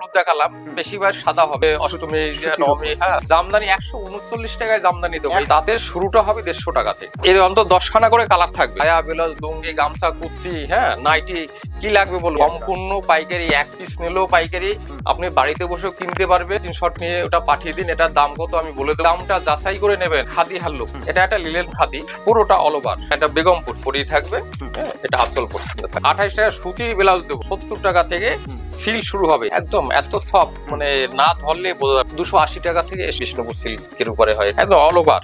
হলুদ দেখালাম, বেশিরভাগ সাদা হবে। অষ্টমী নবমী, হ্যাঁ, জামদানি 139 টাকায় জামদানি দেবো। তাতে শুরুটা হবে 150 টাকা থেকে। এর অন্তত 10খানা করে কালার থাকবে। সায়া, ব্লাউজ, লুঙ্গি, গামছা, কুর্তি, হ্যাঁ, নাইটি, কি লাগবে বলুন। সম্পূর্ণ পাইকারি, এক পিস নিলেও পাইকারি। আপনি বাড়িতে বসেও কিনতে পারবে। স্ক্রিনশট নিয়ে ওটা পাঠিয়ে দিন। এটার দাম কত আমি বলে দেব। দামটা যাচাই করে নেবেন। খাদি হ্যান্ডলুম, এটা একটা লিলেন খাদি, পুরোটা অল ওভার। এটা বেগমপুর পরেই থাকবে, এটা আঁচল পর্যন্ত থাকবে। 28 টাকা সুতির ব্লাউজ দেবো। 70 টাকা থেকে সিল শুরু হবে। একদম এত সফট, মানে না ধরলে 280 টাকা থেকে বিষ্ণুপুর সিল্কের উপরে হয়। একদম অল ওভার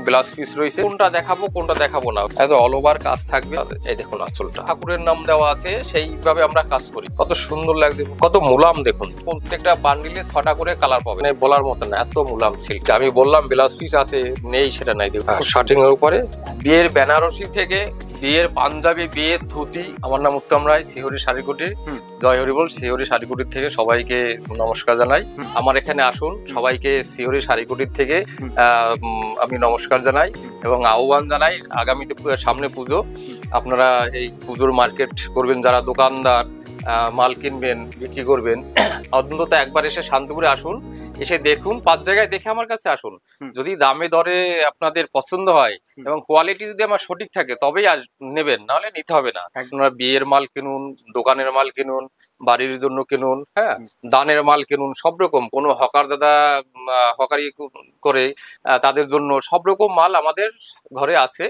ব্লাউজ পিস রয়েছে। কোনটা দেখাবো কোনটা দেখাবো না, একদম অল ওভার কাজ থাকবে। এই দেখুন আঁচলটা ঠাকুরের নাম দেওয়া আছে, সেইভাবে আমরা কাজ করি। কত সুন্দর লাগছে, কত মুলাম দেখুন। প্রত্যেকটা বান্ডিলে 6টা করে কালার পাবে, মানে বলার মতো না, এত মুলাম সিল্ক। আমি বললাম ব্লাউজ পিস আছে, নেই সেটা নাই। দেখুন শার্টিং এর উপরে বিয়ের বেনারসি থেকে বিয়ের পাঞ্জাবি, বিয়ের ধুতি। আমার নাম উত্তম রায়, শিহরি শাড়িকুটির। জয় হরি বল। শিহরি শাড়িকুটির থেকে সবাইকে নমস্কার জানাই। আমার এখানে আসুন, সবাইকে শিহরি শাড়িকুটির থেকে আমি নমস্কার জানাই এবং আহ্বান জানাই। আগামীতে সামনে পুজো, আপনারা এই পুজোর মার্কেট করবেন, যারা দোকানদার মাল কিনবেন, বিক্রি করবেন, অন্তত একবার এসে শান্তিপুরে আসুন, এসে দেখুন। 5 জায়গায় দেখে আমার কাছে আসুন। যদি দামে দরে আপনাদের পছন্দ হয় এবং কোয়ালিটি যদি আমার সঠিক থাকে, তবেই নেবেন, নাহলে নিতে হবে না। আপনারা বিয়ের মাল কিনুন, দোকানের মাল কিনুন, বাড়ির জন্য কিনুন, হ্যাঁ, দানের মাল কিনুন, সব রকম। কোনো হকার দাদা হকারি করে তাদের জন্য সব রকম মাল আমাদের ঘরে আছে।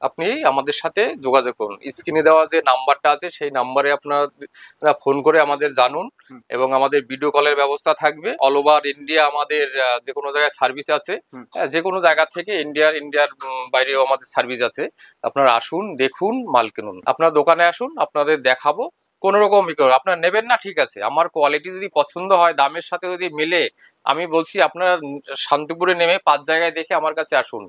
আপনি আমাদের সাথে যোগাযোগ করুন। স্ক্রিনে দেওয়া যে নাম্বারটা আছে, সেই নাম্বারে আপনারা ফোন করে আমাদের জানুন এবং আমাদের ভিডিও কলের ব্যবস্থা থাকবে। অল ওভার ইন্ডিয়া আমাদের যে কোনো জায়গায় সার্ভিস আছে, যে কোনো জায়গা থেকে ইন্ডিয়ার বাইরেও আমাদের সার্ভিস আছে। আপনারা আসুন, দেখুন, মাল কিনুন। আপনার দোকানে আসুন, আপনাদের দেখাবো। কোন রকম আপনারা নেবেন না, ঠিক আছে। আমার কোয়ালিটি যদি পছন্দ হয়, দামের সাথে যদি মিলে, আমি বলছি আপনারা শান্তিপুরে নেমে 5 জায়গায় দেখে আমার কাছে আসুন।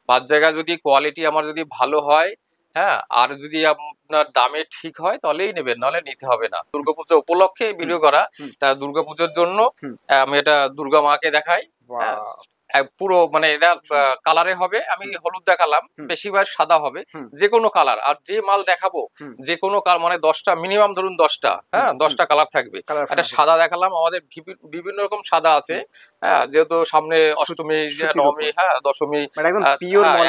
5 জায়গায় যদি কোয়ালিটি আমার যদি ভালো হয়, হ্যাঁ, আর যদি আপনার দামে ঠিক হয়, তাহলেই নেবেন, নাহলে নিতে হবে না। দুর্গাপূজা উপলক্ষে ভিডিও করা, তা দুর্গাপূজার জন্য আমি এটা দুর্গা মাকে দেখাই। পুরো মানে এটা কালারে হবে। আমি হলুদ দেখালাম, বেশিরভাগ সাদা হবে। যে কোনো কালার, আর যে মাল দেখাবো যে কোনো মানে 10টা মিনিমাম, ধরুন 10টা, হ্যাঁ, 10টা কালার থাকবে। একটা সাদা দেখালাম, আমাদের বিভিন্ন রকম সাদা আছে, হ্যাঁ, যেহেতু সামনে অষ্টমী, নবমী, হ্যাঁ, দশমী,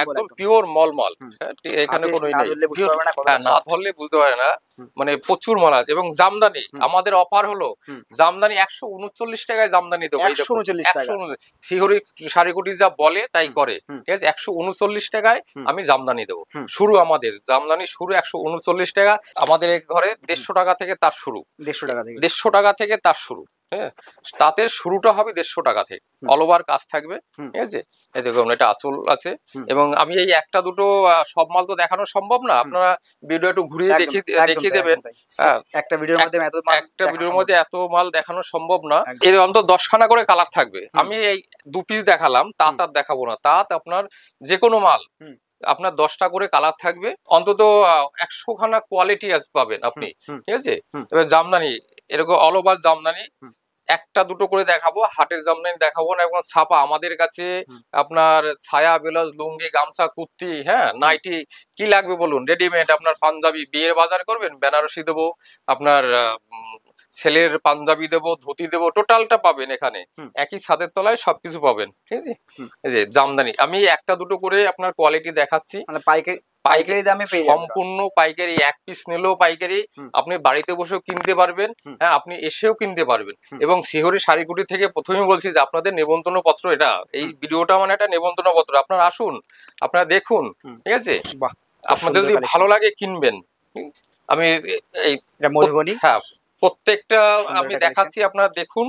একদম পিওর মলমল। এখানে কোনো না ধরলে বুঝতে পারে না, মানে প্রচুর মাল আছে। এবং জামদানি আমাদের অফার হলো, জামদানি 139 টাকায় জামদানি দেবো। 139 টাকা শিহরি শাড়িকুটি যা বলে তাই করে, ঠিক আছে। 139 টাকায় আমি জামদানি দেবো। শুরু আমাদের জামদানি শুরু 139 টাকা। আমাদের ঘরে 150 টাকা থেকে তার শুরু। 150 টাকা থেকে তার শুরু, হ্যাঁ, তাতে শুরুটা হবে 150 টাকা থেকে। অল ওভার কাজ থাকবে, ঠিক আছে। এই দেখুন, এটা আঁচল আছে। এবং আমি এই একটা দুটো সব মাল তো দেখানো সম্ভব না, আপনারা ভিডিও একটু ঘুরিয়ে দেখিয়ে দেবেন। একটা ভিডিওর মধ্যে এত মাল দেখানো সম্ভব না। এর অন্তত 10খানা করে কালার থাকবে। আমি এই 2 পিস দেখালাম, তাঁত আর দেখাবো না। তাঁত আপনার যে কোনো মাল, আপনার 10টা করে কালার থাকবে। অন্তত 100 খানা কোয়ালিটি পাবেন আপনি, ঠিক আছে। এবার জামদানি এরকম অল ওভার জামদানি একটা দুটো করে দেখাবো, হাটের জামদানি দেখাবো না। এবং ছাপা আমাদের কাছে আপনার ছায়া, ব্লাউজ, লুঙ্গি, গামছা, কুর্তি, হ্যাঁ, নাইটি, কি লাগবে বলুন। রেডিমেড আপনার পাঞ্জাবি, বিয়ের বাজার করবেন, বেনারসি দেবো, আপনার ছেলের পাঞ্জাবি দেবো, ধুতি দেবো, টোটালটা পাবেন এখানে। একই ছাদের তলায় সবকিছু পাবেন, ঠিক আছে। এই যে জামদানি আমি একটা দুটো করে আপনার কোয়ালিটি দেখাচ্ছি, মানে পাইকারি দামে সম্পূর্ণ পাইকারি। এক পিস নিলেও পাইকারি, আপনি বাড়িতে বসেও কিনতে পারবেন, হ্যাঁ, আপনি এসেও কিনতে পারবেন। এবং শিহরি শাড়িকুটি থেকে প্রথমেই বলছি যে আপনাদের নেমন্তন্ন পত্র, এটা এই ভিডিওটা মানে একটা নেমন্তন্ন পত্র। আপনারা আসুন, আপনারা দেখুন, ঠিক আছে। আপনাদের যদি ভালো লাগে কিনবেন। আমি এই মধুবনী, হ্যাঁ, প্রত্যেকটা আমি দেখাচ্ছি, আপনারা দেখুন।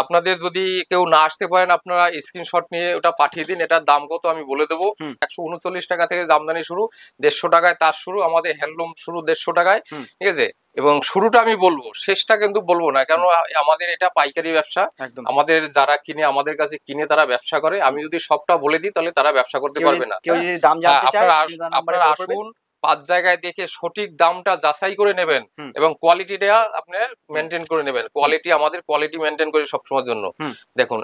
আপনাদের যদি কেউ না আসতে পারেন, আপনারা স্ক্রিনশট নিয়ে ওটা পাঠিয়ে দিন। এটার দাম কত আমি বলে দেবো। 139 টাকা থেকে জামদানি শুরু, 150 টাকায় তার শুরু, আমাদের হ্যান্ডলুম শুরু 150 টাকায়, ঠিক আছে। এবং শুরুটা আমি বলবো, শেষটা কিন্তু বলবো না, কারণ আমাদের এটা পাইকারি ব্যবসা। আমাদের যারা কিনে, আমাদের কাছে কিনে তারা ব্যবসা করে। আমি যদি সবটা বলে দিই, তাহলে তারা ব্যবসা করতে পারবে না। আপনারা আসুন, 5 জায়গায় দেখে সঠিক দামটা যাচাই করে নেবেন এবং কোয়ালিটিটা আপনার মেনটেন করে নেবেন। কোয়ালিটি আমাদের কোয়ালিটি মেনটেন করে সবসময়ের জন্য। দেখুন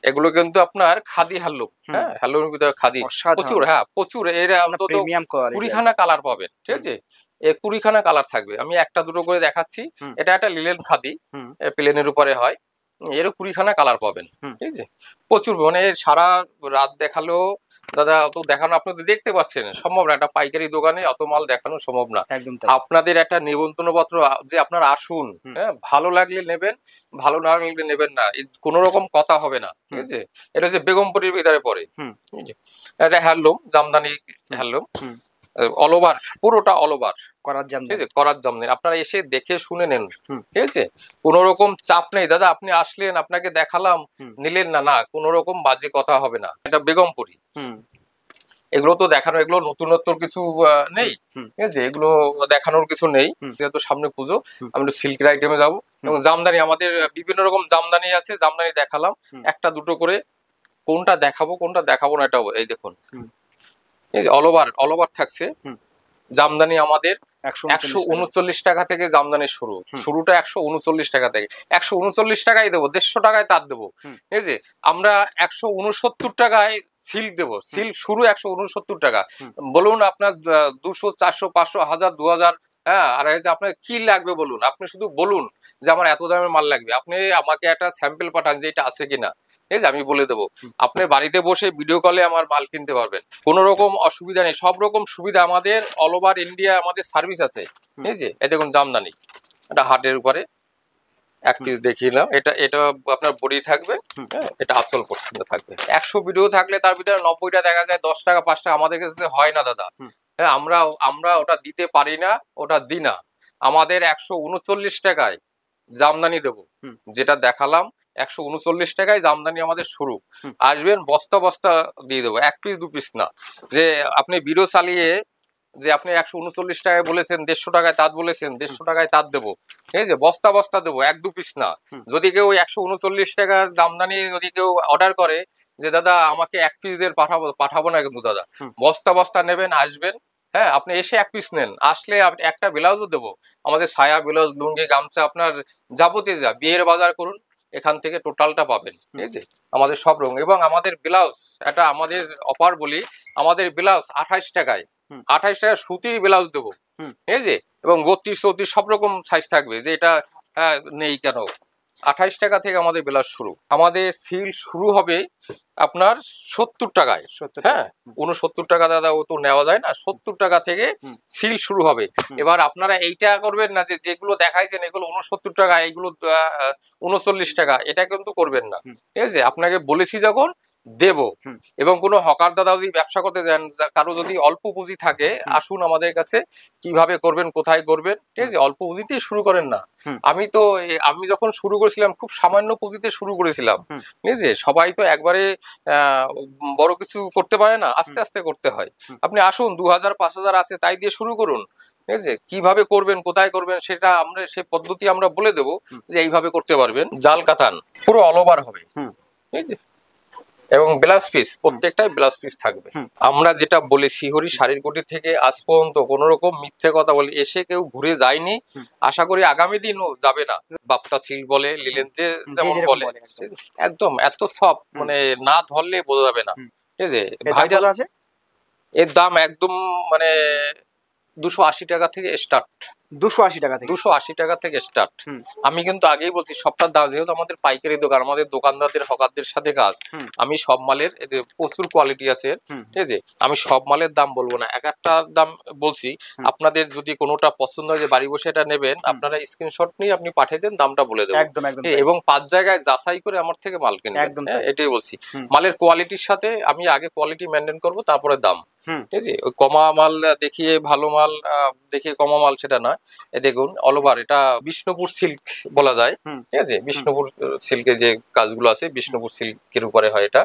এগুলো কিন্তু আপনার খাদি হ্যান্ডলুম, হ্যাঁ, হ্যান্ডলুমের ভিতরে খাদি প্রচুর, হ্যাঁ, প্রচুর। এর অন্তত 20খানা কালার পাবেন, ঠিক আছে। কুড়িখানা কালার থাকবে। আমি একটা দুটো করে দেখাচ্ছি। এটা একটা লিলেন খাদি, প্লেনের উপরে হয়, এরও 20খানা কালার পাবেন। ঠিক আছে, প্রচুর, মানে সারা রাত দেখালেও দাদা অত দেখানো আপনি তো দেখতে পাচ্ছেন সম্ভব না, একটা পাইকারি দোকানে অত মাল দেখানো সম্ভব না। আপনাদের একটা নিমন্ত্রণ পত্র যে আপনারা আসুন, হ্যাঁ, ভালো লাগলে নেবেন, ভালো না লাগলে নেবেন না, কোন রকম কথা হবে না। ঠিক আছে, এটা হচ্ছে বেগমপুরীর ভিতরে পড়ে। এটা handloom, Jamdani handloom, all over, পুরোটা অল ওভার করার জামদানি। আপনারা এসে দেখে শুনে নেন। ঠিক আছে, কোন রকম চাপ নেই দাদা, আপনি আসলেন, আপনাকে দেখালাম, নিলেন না, না কোনো রকম বাজে কথা হবে না। এটা বেগমপুরি, এগুলো তো দেখানো, এগুলো নতুনত্ব কিছু নেই। ঠিক আছে, এগুলো দেখানোর কিছু নেই, যেহেতু সামনে পুজো। আমি একটু সিল্কের আইটেমে যাবো, এবং জামদানি আমাদের বিভিন্ন রকম জামদানি আছে, জামদানি দেখালাম একটা দুটো করে, কোনটা দেখাবো কোনটা দেখাবো না এটাও এই দেখুন। অল ওভার থাকছে জামদানি আমাদের 139 টাকা থেকে জামদানি শুরুটা 139 টাকা থেকে। 139 টাকায় দেবো, 150 টাকায় তার দেবো। ঠিক আছে, আমরা 169 টাকায় সিল্ক দেবো, সিল্ক শুরু 169 টাকা। বলুন আপনার 200, 400, 500, 1000, 2000, হ্যাঁ, আর আপনার কি লাগবে বলুন, আপনি শুধু বলুন যে আমার এত দামের মাল লাগবে, আপনি আমাকে একটা স্যাম্পল পাঠান যে এটা আছে কিনা, ঠিক আছে, আমি বলে দেবো। আপনি বাড়িতে বসে ভিডিও কলে আমার মাল কিনতে পারবেন, কোনো রকম অসুবিধা নেই, সব রকম সুবিধা আমাদের, অল ওভার ইন্ডিয়া আমাদের সার্ভিস আছে। ঠিক আছে, এই দেখুন জামদানি, এটা হাটের উপরে এক পিস দেখিলাম, এটা আপনার বডি থাকবে, হ্যাঁ, এটা আঁচল পর্যন্ত থাকবে। 100 ভিডিও থাকলে তার ভিতরে 90টা দেখা যায় 10 টাকা 5 টাকা, আমাদের কাছে হয় না দাদা। হ্যাঁ, আমরা ওটা দিতে পারি না, ওটা দিই না। আমাদের 139 টাকায় জামদানি দেবো, যেটা দেখালাম 139 টাকায় জামদানি আমাদের শুরু। আসবেন, বস্তা বস্তা দিয়ে দেবো, 1 পিস 2 পিস না। যে আপনি ভিডিও চালিয়ে যে আপনি 139 টাকায় বলেছেন, 150 টাকায় তাঁত বলেছেন, 150 টাকায় তাঁত দেবো, ঠিক আছে, বস্তা বস্তা দেবো, 1-2 পিস না। যদি কেউ 139 টাকার জামদানি যদি কেউ অর্ডার করে যে দাদা আমাকে 1 পিসের পাঠাবো না কিন্তু দাদা, বস্তা বস্তা নেবেন, আসবেন, হ্যাঁ, আপনি এসে 1 পিস নেন, আসলে একটা ব্লাউজও দেবো। আমাদের সায়া, ব্লাউজ, লুঙ্গি, গামছা, আপনার যাবতীয় যা বিয়ের বাজার করুন, এখান থেকে টোটালটা পাবেন। ঠিক আছে, আমাদের সব রকম, এবং আমাদের ব্লাউজ, এটা আমাদের অফার বলি, আমাদের ব্লাউজ 28 টাকায়, 28 টাকা সুতির ব্লাউজ দেবো। ঠিক আছে, এবং 32, 34 সব রকম সাইজ থাকবে, যে এটা নেই কেন, 28 টাকা থেকে আমাদের ব্লাউজ শুরু। আমাদের সিল শুরু হবে আপনার 70 টাকায়। হ্যাঁ, 69 টাকা দাদা ও তো নেওয়া যায় না, 70 টাকা থেকে সিল শুরু হবে। এবার আপনারা এইটা করবেন না যে যেগুলো দেখাইছেন এগুলো 69 টাকা, এইগুলো 39 টাকা, এটা কিন্তু করবেন না। ঠিক আছে, আপনাকে বলেছি যখন দেব। এবং কোনো হকার দাদা যদি ব্যবসা করতে যান, কারো যদি অল্প পুঁজি থাকে, আসুন আমাদের কাছে, কিভাবে করবেন, কোথায় করবেন, ঠিক আছে, অল্প পুঁজিতেই শুরু করেন না। আমি যখন শুরু করেছিলাম খুব সামান্য পুঁজিতে শুরু করেছিলাম। ঠিক আছে, সবাই তো একবারে বড় কিছু করতে পারে না, আস্তে আস্তে করতে হয়। আপনি আসুন, 2000, 5000 আছে, তাই দিয়ে শুরু করুন। ঠিক আছে, কিভাবে করবেন, কোথায় করবেন, সেটা আমরা সেই পদ্ধতি আমরা বলে দেবো, যে এইভাবে করতে পারবেন। জাল কাতান পুরো অল ওভার হবে, ঠিক আছে, এবং ব্লাউজ পিস, প্রত্যেকটাই ব্লাউজ পিস থাকবে। আমরা যেটা বলি, শিহরি শাড়ির কোটি থেকে আজ পর্যন্ত কোন রকম মিথ্যে কথা বলি এসে কেউ ঘুরে যায়নি, আশা করি আগামী দিনও যাবে না। বাপ্তা সিল্ক বলে, লিলেন যে যেমন বলে, একদম এত সব, মানে না ধরলে বোঝা যাবে না। ঠিক আছে, ভাইরাল আছে, এর দাম একদম মানে 280 টাকা থেকে স্টার্ট। 280 টাকা থেকে স্টার্ট। আমি কিন্তু আগেই বলছি সবটার দাম, যেহেতু আমাদের পাইকারি দোকান, আমাদের দোকানদারদের, হকারদের সাথে কাজ, আমি সব মালের প্রচুর কোয়ালিটি আছে। ঠিক আছে, আমি সব মালের দাম বলবো না, এক একটা দাম বলছি। আপনাদের যদি কোনোটা পছন্দ হয় যে বাড়ি বসে এটা নেবেন, আপনারা স্ক্রিনশট নিয়ে আপনি পাঠিয়ে দেন, দামটা বলে দেবো। এবং 5 জায়গায় যাচাই করে আমার থেকে মাল কিনবেন, এটাই বলছি। মালের কোয়ালিটির সাথে আমি আগে কোয়ালিটি মেনটেন করবো, তারপরে দাম। ঠিক আছে, ওই কমা মাল দেখিয়ে ভালো মাল দেখিয়ে কমা মাল সেটা নয়। দেখুন অল ওভার, এটা বিষ্ণুপুর সিল্ক বলা যায়। ঠিক আছে, বিষ্ণুপুর সিল্কের যে কাজগুলো আছে, বিষ্ণুপুর সিল্কের উপরে হয় এটা।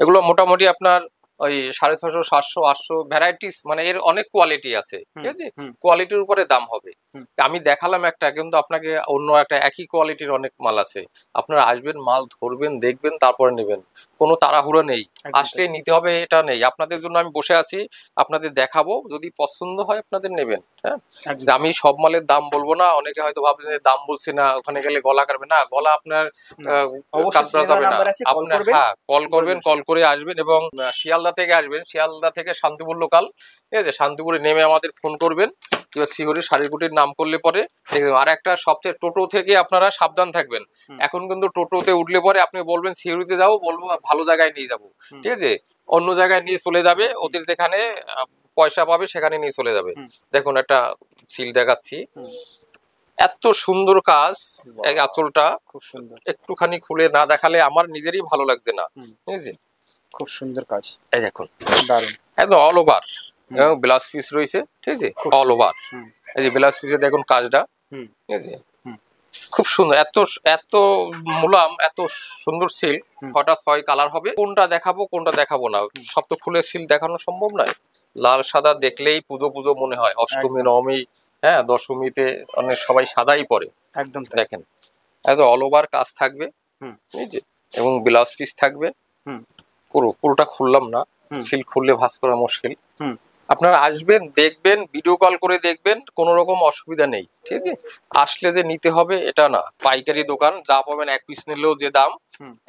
এগুলো মোটামুটি আপনার ওই 650, 700, 800 ভ্যারাইটিস, মানে এর অনেক কোয়ালিটি আছে। ঠিক আছে, কোয়ালিটির উপরে দাম হবে। আমি দেখালাম একটা, কিন্তু আপনাকে অন্য একটা একই কোয়ালিটির অনেক মাল আছে। আপনারা আসবেন, মাল ধরবেন, দেখবেন, তারপরে নেবেন, কোনো তাড়াহুড়ো নেই। আসলে নিতে হবে এটা নেই, আপনাদের জন্য আমি বসে আছি, আপনাদের দেখাবো, যদি পছন্দ হয় আপনাদের নেবেন। হ্যাঁ, আমি সব মালের দাম বলবো না, অনেকে হয়তো ভাবছেন যে দাম বলছি না ওখানে গেলে গলা কাটবে, না গলা আপনার কাটতে যাবে না। আপনার হ্যাঁ কল করবেন, কল করে আসবেন, এবং শিয়ালদা থেকে আসবেন, শিয়ালদা থেকে শান্তিপুর লোকাল, ঠিক আছে, শান্তিপুরে নেমে আমাদের ফোন করবেন, কিংবা শিহরি শাড়িগুটির নাম করলে পরে। আর একটা সবচেয়ে, টোটো থেকে আপনারা সাবধান থাকবেন। এখন কিন্তু টোটোতে উঠলে পরে আপনি বলবেন শিহরিতে যাবো, বলবো ভালো জায়গায় নিয়ে যাবো, ঠিক আছে, অন্য জায়গায় নিয়ে চলে যাবে, ওদের যেখানে পয়সা পাবে সেখানে নিয়ে চলে যাবে। দেখুন একটা সিল দেখাচ্ছি, এত সুন্দর কাজ, আঁচলটা খুব সুন্দর, একটুখানি খুলে না দেখালে আমার নিজেরই ভালো লাগছে না, ঠিক আছে, খুব সুন্দর কাজ। এই দেখুন দারুণ, একদম অল ওভার ব্লাউজ পিস রয়েছে, ঠিক আছে, অল ওভার। এই যে ব্লাউজ পিসে দেখুন কাজটা, ঠিক আছে, খুব সুন্দর, এত এত মুলাম, এত সুন্দর সিল্ক। কটা 6 কালার হবে, কোনটা দেখাবো কোনটা দেখাবো না, সব তো ফুলের সিল্ক দেখানো সম্ভব নয়। লাল সাদা দেখলেই পুজো পুজো মনে হয়, অষ্টমী নবমী, হ্যাঁ দশমীতে অনেক সবাই সাদাই পরে, একদম দেখেন একদম অল ওভার কাজ থাকবে, ঠিক আছে, এবং ব্লাউজ পিস থাকবে। পুরোটা খুললাম না, সিল্ক খুললে ভাঁজ করা মুশকিল। আপনারা আসবেন, দেখবেন, ভিডিও কল করে দেখবেন, কোনো রকম অসুবিধা নেই, ঠিক আছে। আসলে যে নিতে হবে এটা না, পাইকারি দোকান, যা পাবেন 1 পিস নিলেও যে দাম,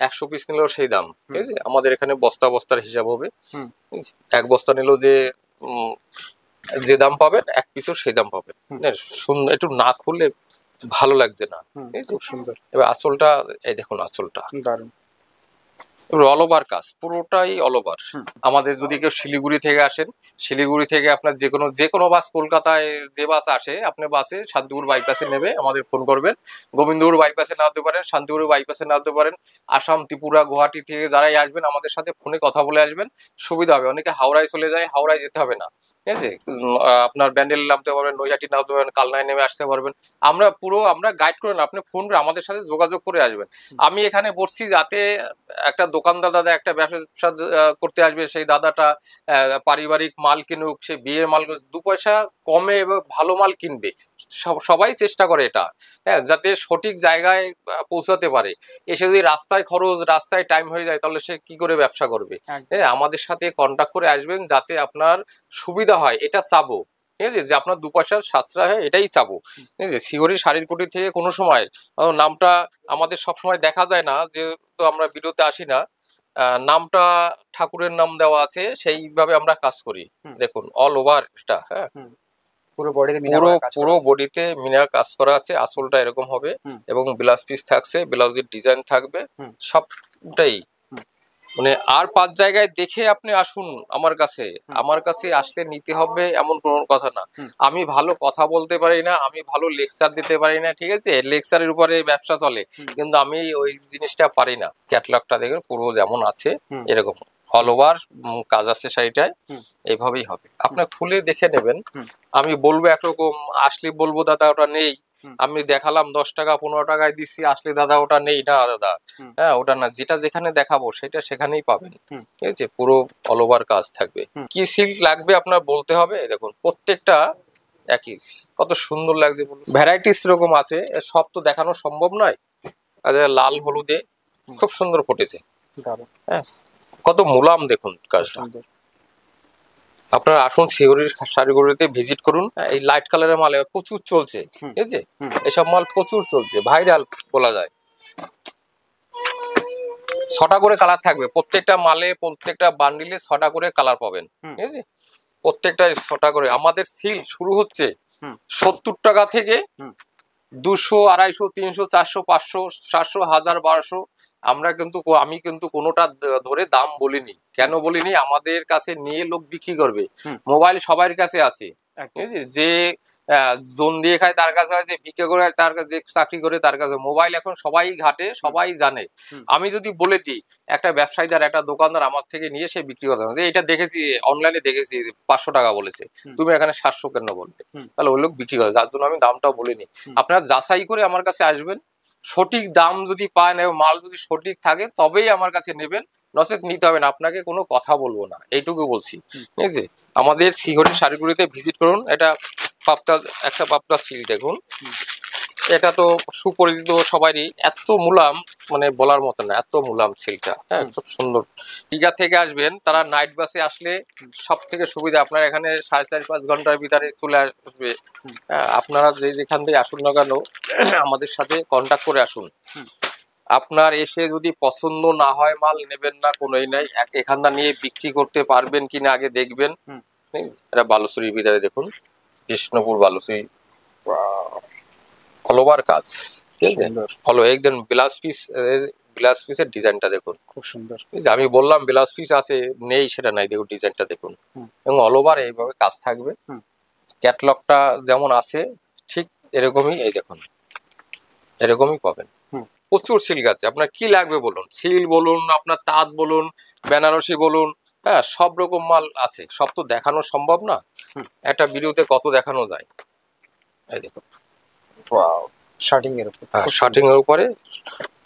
100 পিস নিলেও সেই দাম, ঠিক আছে। আমাদের এখানে বস্তা বস্তার হিসাব হবে, ঠিক আছে, 1 বস্তা নিলেও যে দাম পাবেন 1 পিসও সেই দাম পাবেন। সুন্দর, একটু না খুললে ভালো লাগছে না, খুব সুন্দর। এবার আঁচলটা, এই দেখুন আঁচলটা দারুণ, অল ওভার কাজ, পুরোটাই অল ওভার। আমাদের যদি কেউ শিলিগুড়ি থেকে আসেন, শিলিগুড়ি থেকে আপনার যে কোনো বাস, কলকাতায় যে বাস আসে, আপনি বাসে শান্তিপুর বাইপাসে নেবে, আমাদের ফোন করবেন। গোবিন্দপুর বাইপাসে নামতে পারেন, শান্তিপুর বাইপাসে নামতে পারেন। আসাম, ত্রিপুরা, গুয়াহাটি থেকে যারাই আসবেন আমাদের সাথে ফোনে কথা বলে আসবেন, সুবিধা হবে। অনেকে হাওড়ায় চলে যায়, হাওড়ায় যেতে হবে না, ঠিক আছে, আপনার ব্যান্ডেল নামতে পারবেন, নৈহাটি নামতে পারবেন, কালনায় নেমে আসতে পারবেন। আমরা গাইড করে না, আপনি ফোন করে আমাদের সাথে যোগাযোগ করে আসবেন। আমি এখানে বসছি যাতে একটা দোকানদার দাদা একটা ব্যবসা করতে আসবে, সেই দাদাটা পারিবারিক মাল কিনুক, সে বিয়ের মাল 2 পয়সা কমে এবং ভালো মাল কিনবে, সবাই চেষ্টা করে এটা, হ্যাঁ, যাতে সঠিক জায়গায় পৌঁছাতে পারে। এসে যদি রাস্তায় খরচ, রাস্তায় টাইম হয়ে যায়, তাহলে সে কি করে ব্যবসা করবে। হ্যাঁ, আমাদের সাথে কন্টাক্ট করে আসবেন, যাতে আপনার সুবিধা হয়, এটা চাবো, ঠিক আছে, যে আপনার 2 পয়সার সাশ্রয় হয়, এটাই চাবো, ঠিক আছে। শিহরি শাড়ির কুটি থেকে কোনো সময় নামটা আমাদের সবসময় দেখা যায় না, যে তো আমরা ভিডিওতে আসি না, নামটা ঠাকুরের নাম দেওয়া আছে, সেইভাবে আমরা কাজ করি। দেখুন অল ওভার এটা, হ্যাঁ, পুরো বডিতে মিনা কাজ করা আছে। আঁচলটা এরকম হবে, এবং ব্লাউজ পিস থাকছে, ব্লাউজের ডিজাইন থাকবে, সবটাই মানে। আর 5 জায়গায় দেখে আপনি আসুন আমার কাছে আসলে নিতে হবে এমন কোনো কথা না। আমি ভালো কথা বলতে পারি না, আমি ভালো লেকচার দিতে পারি না, ঠিক আছে, লেকচারের উপরে ব্যবসা চলে, কিন্তু আমি ওই জিনিসটা পারি না। ক্যাটালগটা দেখুন পুরো যেমন আছে এরকম অল ওভার কাজ আছে শাড়িটায়, এইভাবেই হবে। আপনার খুলে দেখে নেবেন, আমি বলবো একরকম, আসলে বলবো দাদা ওটা নেই, আমি দেখালাম 10 টাকা 15 টাকায় দিচ্ছি, আসলে দাদা ওটা নেই না দাদা, হ্যাঁ ওটা না, যেটা যেখানে দেখাবো সেটা সেখানেই পাবেন, ঠিক আছে। পুরো অল ওভার কাজ থাকবে। কি সিল্ক লাগবে আপনার বলতে হবে, দেখুন প্রত্যেকটা একই, কত সুন্দর লাগছে, ভ্যারাইটিস রকম আছে, সব তো দেখানো সম্ভব নয়। লাল হলুদে খুব সুন্দর ফুটেছে, হ্যাঁ, কত মুলাম দেখুন কাজটা। আপনারা আসুন, শিহরির শাড়িগুলোতে ভিজিট করুন। এই লাইট কালারের মাল প্রচুর চলছে, ঠিক আছে, এসব মাল প্রচুর চলছে, ভাইরাল বলা যায়। 6টা করে কালার থাকবে প্রত্যেকটা মালে, প্রত্যেকটা বান্ডিলে 6টা করে কালার পাবেন, ঠিক আছে, প্রত্যেকটা 6টা করে। আমাদের সিল শুরু হচ্ছে 70 টাকা থেকে 200, 250, 300, 400, 500, 700, 1000, 1200। আমি কিন্তু কোনোটা ধরে দাম বলিনি। কেন বলিনি? আমাদের কাছে নিয়ে লোক বিক্রি করবে। মোবাইল সবার কাছে আছে, যে জোন দিয়ে খায় তার কাছে আছে, বিক্রি করে তার কাছে, যে চাকরি করে তার কাছে। মোবাইল এখন সবাই ঘাটে, সবাই জানে। আমি যদি বলে দিই, একটা ব্যবসায়ীদার, একটা দোকানদার আমার থেকে নিয়ে সে বিক্রি করতে হবে, এটা দেখেছি অনলাইনে, দেখেছি 500 টাকা বলেছে, তুমি এখানে 700 কেন বলবে, তাহলে ওই লোক বিক্রি করে। যার জন্য আমি দামটাও বলিনি। আপনারা যাচাই করে আমার কাছে আসবেন, সঠিক দাম যদি পান এবং মাল যদি সঠিক থাকে তবেই আমার কাছে নেবেন, নচেত নিতে হবে না। আপনাকে কোনো কথা বলবো না, এইটুকু বলছি, ঠিক আছে। আমাদের শিহরি শাড়িগুলিতে ভিজিট করুন। এটা একটা পাপটা সিল দেখুন, এটা তো সুপরিচিত সবারই, এত মুলাম মানে বলার মতো না, এত মুলাম সিল্কটা। হ্যাঁ, খুব সুন্দর। দীঘা থেকে আসবেন, তারা নাইট বাসে আসলে সব থেকে সুবিধা, আপনার এখানে 4.5-5 ঘন্টার ভিতরে চলে আসবে। হ্যাঁ, আপনারা যেখান থেকে আসুন না কেন আমাদের সাথে কন্ট্যাক্ট করে আসুন। আপনার এসে যদি পছন্দ না হয়, মাল নেবেন না, কোনোই নাই, এখানটা নিয়ে বিক্রি করতে পারবেন কিনা আগে দেখবেন। এটা বালুচরীর ভিতরে দেখুন, কৃষ্ণপুর বালুচরী, অল ওভার কাজ, হলো একদম ব্লাউজ পিসের ডিজাইনটা দেখুন, খুব সুন্দর। আমি বললাম ব্লাউজ পিস আছে, নেই সেটা নাই, দেখুন ডিজাইনটা দেখুন, এবং অল ওভার এইভাবে কাজ থাকবে। ক্যাটলগটা যেমন আছে ঠিক এরকমই, এই দেখুন এরকমই পাবেন। প্রচুর সিল্ক আছে, আপনার কি লাগবে বলুন, সিল বলুন, আপনার তাঁত বলুন, বেনারসি বলুন, হ্যাঁ সব রকম মাল আছে। সব তো দেখানো সম্ভব না, একটা ভিডিওতে কত দেখানো যায়। এই দেখুন শার্টিং এর উপর, শার্টিং এর উপরে,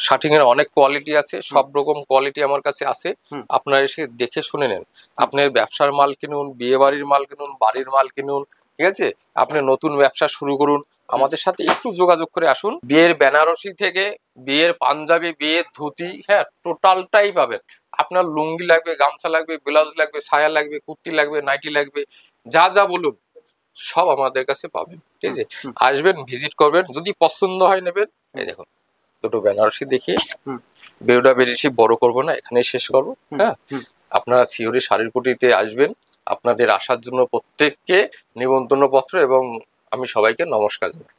শার্টিং এর অনেক কোয়ালিটি আছে, সব রকম কোয়ালিটি আমার কাছে আছে। আপনারা এসে দেখে শুনে নেন। আপনার ব্যবসার মাল কিনুন, বিয়ে বাড়ির মাল কিনুন, বাড়ির মাল কিনুন, ঠিক আছে, আপনি নতুন ব্যবসা শুরু করুন, আমাদের সাথে একটু যোগাযোগ করে আসুন। বিয়ের বেনারসি থেকে বিয়ের পাঞ্জাবি, বিয়ের ধুতি, হ্যাঁ টোটালটাই পাবেন। আপনার লুঙ্গি লাগবে, গামছা লাগবে, ব্লাউজ লাগবে, সায়া লাগবে, কুর্তি লাগবে, নাইটি লাগবে, যা যা বলুন সব আমাদের কাছে পাবেন। ঠিক আছে, আসবেন, ভিজিট করবেন, যদি পছন্দ হয় নেবেন। এই দেখুন দুটো বেনারসি দেখিয়ে ভিডিওটা বেশি বড় করবো না, এখানেই শেষ করবো। হ্যাঁ, আপনারা সিওরি শাড়ির কুটিতে আসবেন। আপনাদের আসার জন্য প্রত্যেককে নিমন্ত্রণ পত্র, এবং আমি সবাইকে নমস্কার জানাই।